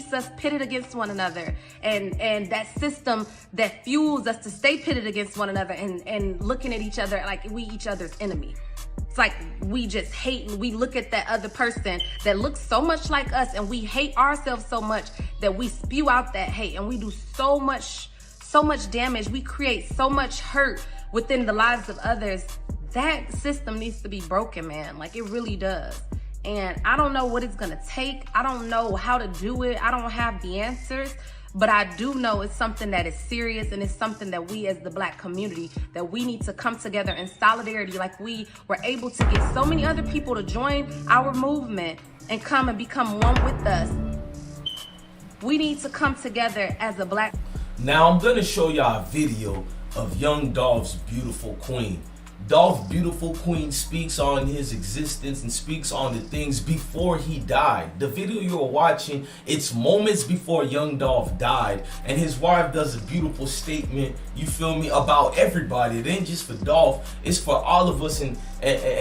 keeps us pitted against one another, and that system that fuels us to stay pitted against one another and looking at each other like we each other's enemy. It's like we just hate, and we look at that other person that looks so much like us, and we hate ourselves so much that we spew out that hate, and we do so much damage. We create so much hurt within the lives of others. That system needs to be broken, man. Like, it really does. And I don't know what it's gonna take. I don't know how to do it. I don't have the answers. But I do know it's something that is serious, and it's something that we as the Black community, that we need to come together in solidarity, like we were able to get so many other people to join our movement and come and become one with us. We need to come together as a Black. Now I'm gonna show y'all a video of young Dolph's beautiful queen. Dolph, beautiful queen, speaks on his existence and speaks on the things before he died. The video you're watching, it's moments before young Dolph died, and his wife does a beautiful statement, you feel me, about everybody. It ain't just for Dolph, it's for all of us, and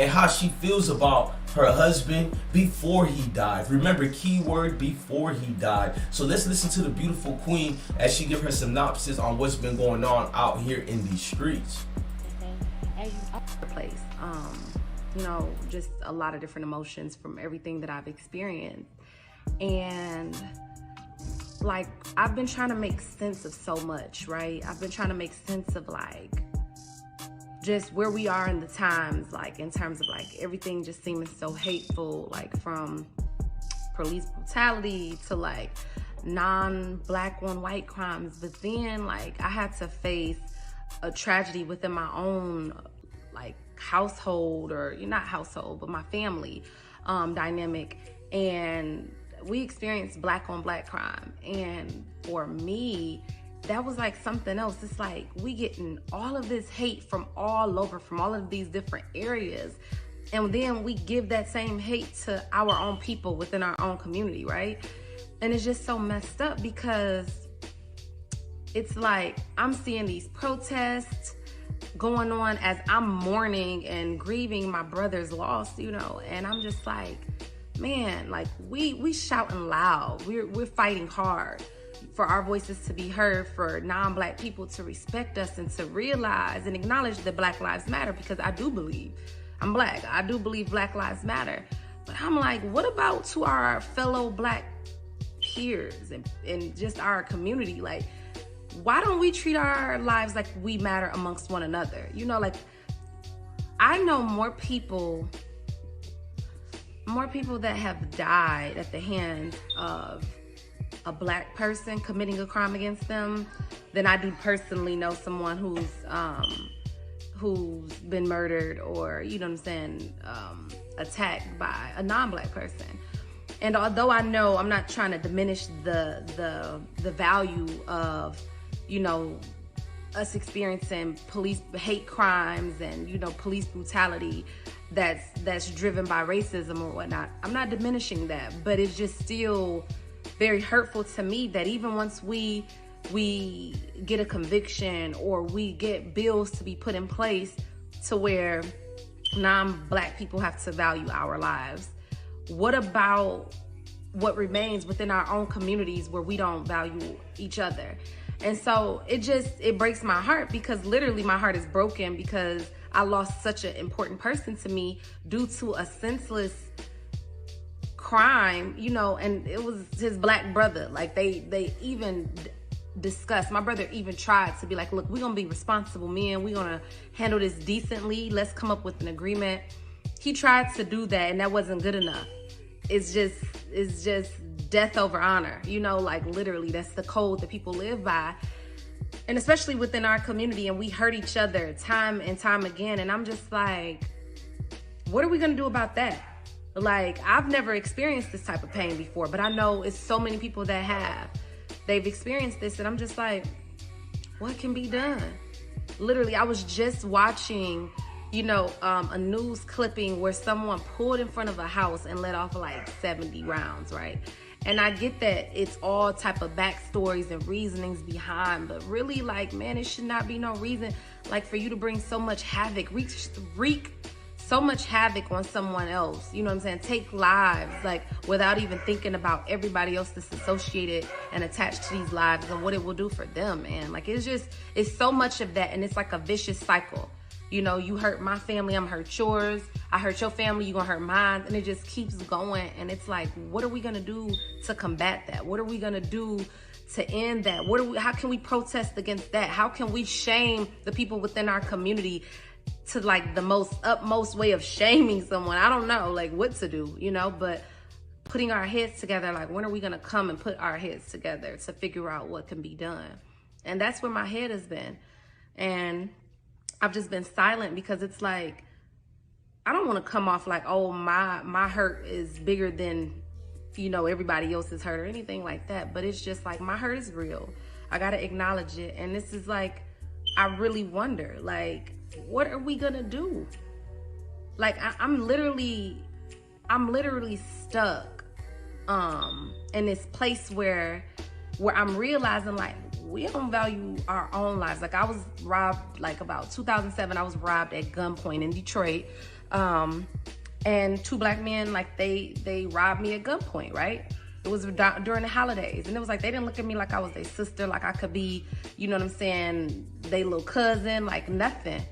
how she feels about her husband before he died. Remember, keyword, before he died. So let's listen to the beautiful queen as she gives her synopsis on what's been going on out here in these streets. Place, you know, just a lot of different emotions from everything that I've experienced. And like, I've been trying to make sense of so much, right? I've been trying to make sense of like just where we are in the times, like in terms of like everything just seeming so hateful, like from police brutality to like non-Black on white crimes. But then like I had to face a tragedy within my own like household, or not household, but my family dynamic, and we experienced Black on Black crime. And for me, that was like something else. It's like we getting all of this hate from all over, from all of these different areas, and then we give that same hate to our own people within our own community, right? And it's just so messed up, because it's like I'm seeing these protests going on as I'm mourning and grieving my brother's loss, you know, and I'm just like, man, like we shouting loud, we're fighting hard for our voices to be heard, for non-Black people to respect us and to realize and acknowledge that Black lives matter, because I do believe, I'm Black, I do believe Black lives matter. But I'm like, what about to our fellow Black peers and just our community? Like, why don't we treat our lives like we matter amongst one another? You know, like, I know more people that have died at the hands of a Black person committing a crime against them than I do personally know someone who's been murdered, or, you know what I'm saying, attacked by a non-Black person. And although I know I'm not trying to diminish the value of, you know, us experiencing police hate crimes and, you know, police brutality that's driven by racism or whatnot, I'm not diminishing that, but it's just still very hurtful to me that even once we get a conviction, or we get bills to be put in place to where non-Black people have to value our lives, what about what remains within our own communities where we don't value each other? And so it breaks my heart, because literally my heart is broken, because I lost such an important person to me due to a senseless crime, you know, and it was his Black brother. Like they even discussed, my brother even tried to be like, look, we're gonna be responsible men, we're gonna handle this decently, let's come up with an agreement. He tried to do that, and that wasn't good enough. It's just death over honor, you know, like literally that's the code that people live by, and especially within our community, and we hurt each other time and time again. And I'm just like, what are we gonna do about that? Like, I've never experienced this type of pain before, but I know it's so many people that have. They've experienced this, and I'm just like, what can be done? Literally, I was just watching, you know, a news clipping where someone pulled in front of a house and let off like 70 rounds, right? And I get that it's all type of backstories and reasonings behind, but really, like, man, it should not be no reason like for you to bring so much havoc, wreak so much havoc on someone else, you know what I'm saying? Take lives, like, without even thinking about everybody else that's associated and attached to these lives and what it will do for them, man. Like, it's so much of that, and it's like a vicious cycle. You know, you hurt my family, I'm hurt yours. I hurt your family, you gonna hurt mine. And it just keeps going. And it's like, what are we gonna do to combat that? What are we gonna do to end that? How can we protest against that? How can we shame the people within our community to like the utmost way of shaming someone? I don't know, like, what to do, you know, but putting our heads together, like, when are we gonna come and put our heads together to figure out what can be done? And that's where my head has been. And I've just been silent because it's like, I don't want to come off like, oh, my hurt is bigger than, you know, everybody else's hurt or anything like that. But it's just like, my hurt is real. I got to acknowledge it. And this is like, I really wonder, like, what are we going to do? Like, I'm literally stuck in this place where I'm realizing, like, we don't value our own lives. Like, I was robbed, like, about 2007, I was robbed at gunpoint in Detroit. And two black men, like, they robbed me at gunpoint, right? It was during the holidays. And it was like, they didn't look at me like I was their sister, like I could be, you know what I'm saying, they little cousin, like nothing.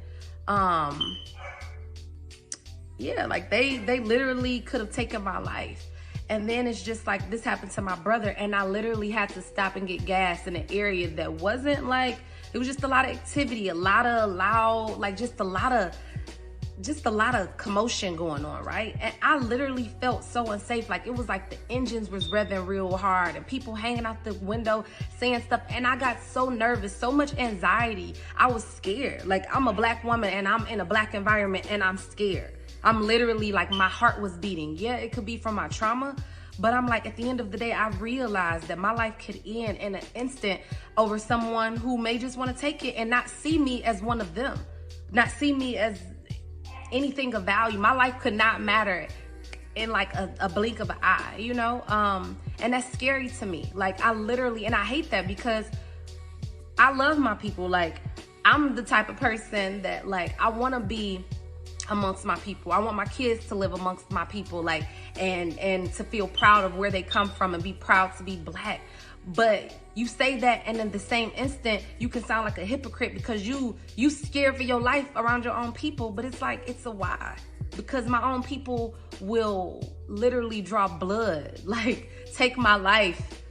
Yeah, like they literally could have taken my life. And then it's just like, this happened to my brother, and I literally had to stop and get gas in an area that wasn't like, it was just a lot of activity, a lot of loud, like just a lot of commotion going on, right? And I literally felt so unsafe. Like, it was like the engines was revving real hard and people hanging out the window saying stuff. And I got so nervous, so much anxiety. I was scared. Like, I'm a black woman and I'm in a black environment and I'm scared. I'm literally like, my heart was beating. Yeah, it could be from my trauma, but I'm like, at the end of the day, I realized that my life could end in an instant over someone who may just want to take it and not see me as one of them, not see me as anything of value. My life could not matter in like a blink of an eye, you know? And that's scary to me. Like, I literally, and I hate that because I love my people. Like, I'm the type of person that, like, I want to be amongst my people. I want my kids to live amongst my people, like, and to feel proud of where they come from and be proud to be black. But you say that, and in the same instant, you can sound like a hypocrite because you scared for your life around your own people. But it's like, it's a why. Because my own people will literally draw blood, like take my life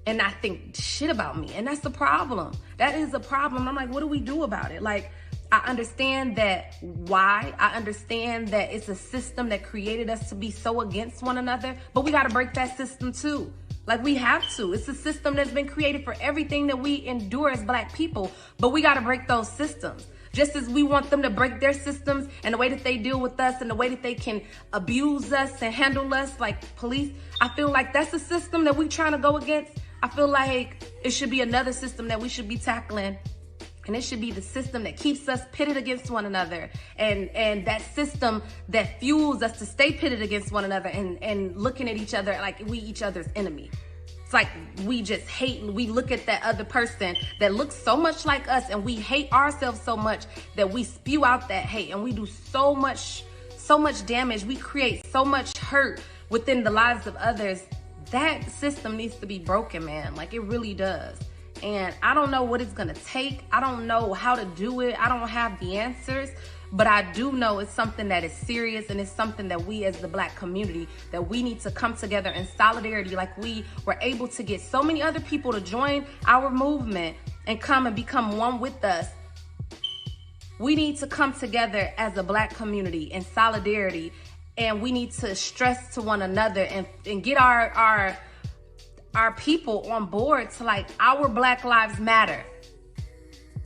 and not think shit about me. And that's the problem. That is a problem. I'm like, what do we do about it? Like, I understand that why. I understand that it's a system that created us to be so against one another, but we got to break that system too. Like, we have to. It's a system that's been created for everything that we endure as black people, but we got to break those systems. Just as we want them to break their systems and the way that they deal with us and the way that they can abuse us and handle us like police, I feel like that's a system that we're trying to go against. I feel like it should be another system that we should be tackling. And it should be the system that keeps us pitted against one another, and that system that fuels us to stay pitted against one another and looking at each other like we each other's enemy. It's like we just hate, we look at that other person that looks so much like us and we hate ourselves so much that we spew out that hate, and we do so much damage. We create so much hurt within the lives of others. That system needs to be broken, man. Like, it really does. And I don't know what it's gonna take. I don't know how to do it. I don't have the answers, but I do know it's something that is serious, and it's something that we as the black community, that we need to come together in solidarity. Like, we were able to get so many other people to join our movement and come and become one with us. We need to come together as a black community in solidarity, and we need to stress to one another and get our people on board to, like, our Black lives matter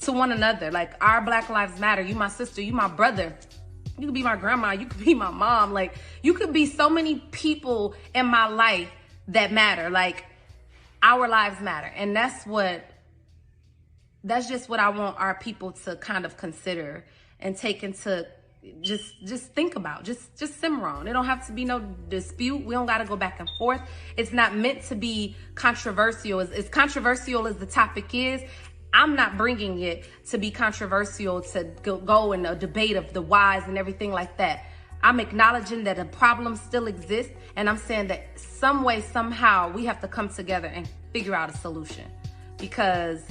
to one another. Like, our Black lives matter. You my sister, you my brother, you could be my grandma, you could be my mom. Like, you could be so many people in my life that matter. Like, our lives matter. And that's just what I want our people to kind of consider and take into just think about, just simmer on. It don't have to be no dispute. We don't got to go back and forth. It's not meant to be controversial. As controversial as the topic is, I'm not bringing it to be controversial, to go in a debate of the whys and everything like that. I'm acknowledging that a problem still exists, and I'm saying that some way, somehow, we have to come together and figure out a solution, because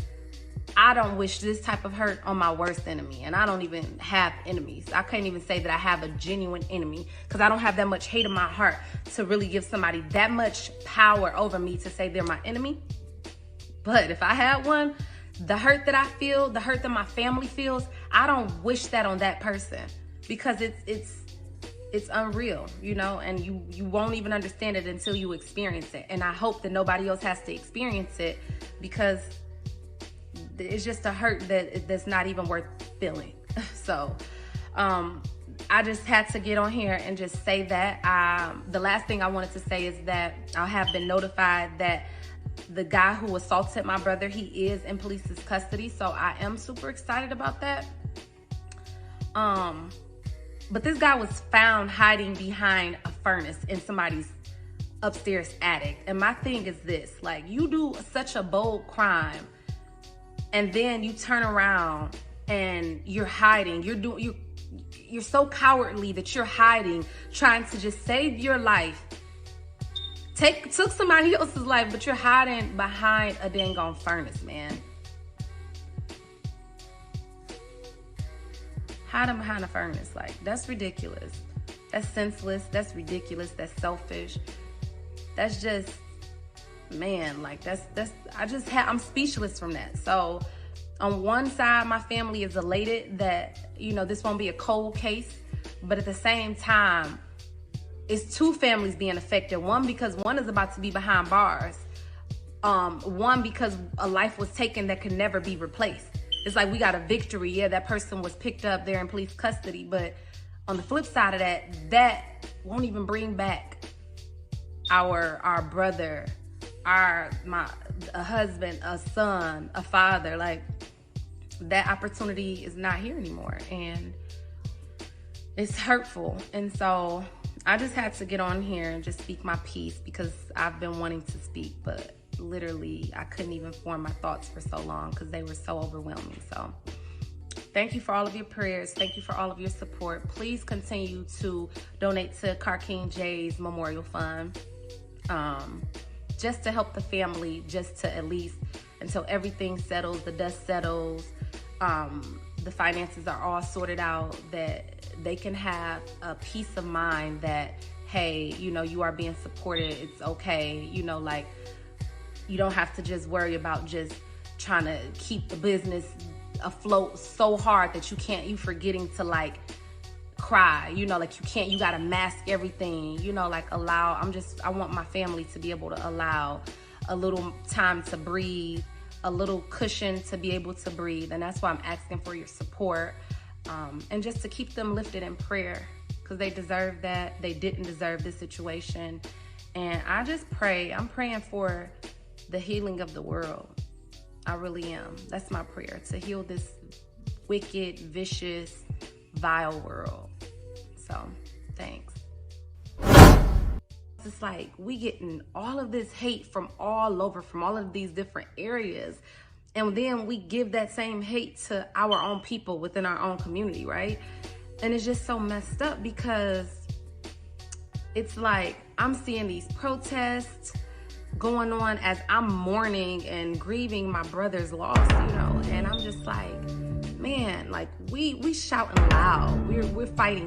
I don't wish this type of hurt on my worst enemy, and I don't even have enemies. I can't even say that I have a genuine enemy, because I don't have that much hate in my heart to really give somebody that much power over me to say they're my enemy. But if I had one, the hurt that I feel, the hurt that my family feels, I don't wish that on that person, because it's unreal, you know, and you won't even understand it until you experience it. And I hope that nobody else has to experience it, because it's just a hurt that's not even worth feeling. So I just had to get on here and just say that. The last thing I wanted to say is that I have been notified that the guy who assaulted my brother, he is in police's custody. So I am super excited about that. But this guy was found hiding behind a furnace in somebody's upstairs attic. And my thing is this, like, you do such a bold crime, and then you turn around and you're hiding. You're so cowardly that you're hiding, trying to just save your life. Took somebody else's life, but you're hiding behind a dang on furnace, man. Hiding behind a furnace, like, that's ridiculous. That's senseless. That's ridiculous. That's selfish. That's just, man, like, I'm speechless from that. So on one side, my family is elated that, you know, this won't be a cold case, but at the same time, it's two families being affected. One, because one is about to be behind bars. One, because a life was taken that could never be replaced. It's like we got a victory. Yeah, that person was picked up there in police custody, but on the flip side of that won't even bring back our brother, a husband, a son, a father. Like, that opportunity is not here anymore, and it's hurtful. And so I just had to get on here and just speak my piece, because I've been wanting to speak, but literally I couldn't even form my thoughts for so long because they were so overwhelming. So thank you for all of your prayers. Thank you for all of your support. Please continue to donate to King Jay's Memorial Fund, just to help the family, just to at least until everything settles, the dust settles, the finances are all sorted out, that they can have a peace of mind that, hey, you know, you are being supported. It's okay. You know, like, you don't have to just worry about just trying to keep the business afloat so hard that you forgetting to, like, cry, you know, like, you gotta mask everything, you know, like, I want my family to be able to allow a little time to breathe, a little cushion to be able to breathe. And that's why I'm asking for your support, and just to keep them lifted in prayer, because they deserve that. They didn't deserve this situation. And I just I'm praying for the healing of the world. I really am. That's my prayer, to heal this wicked, vicious, vile world. So thanks. It's like we getting all of this hate from all over, from all of these different areas, and then we give that same hate to our own people within our own community, right? And it's just so messed up, because it's like I'm seeing these protests going on as I'm mourning and grieving my brother's loss, you know, and I'm just like, man, like, we shouting loud, we're fighting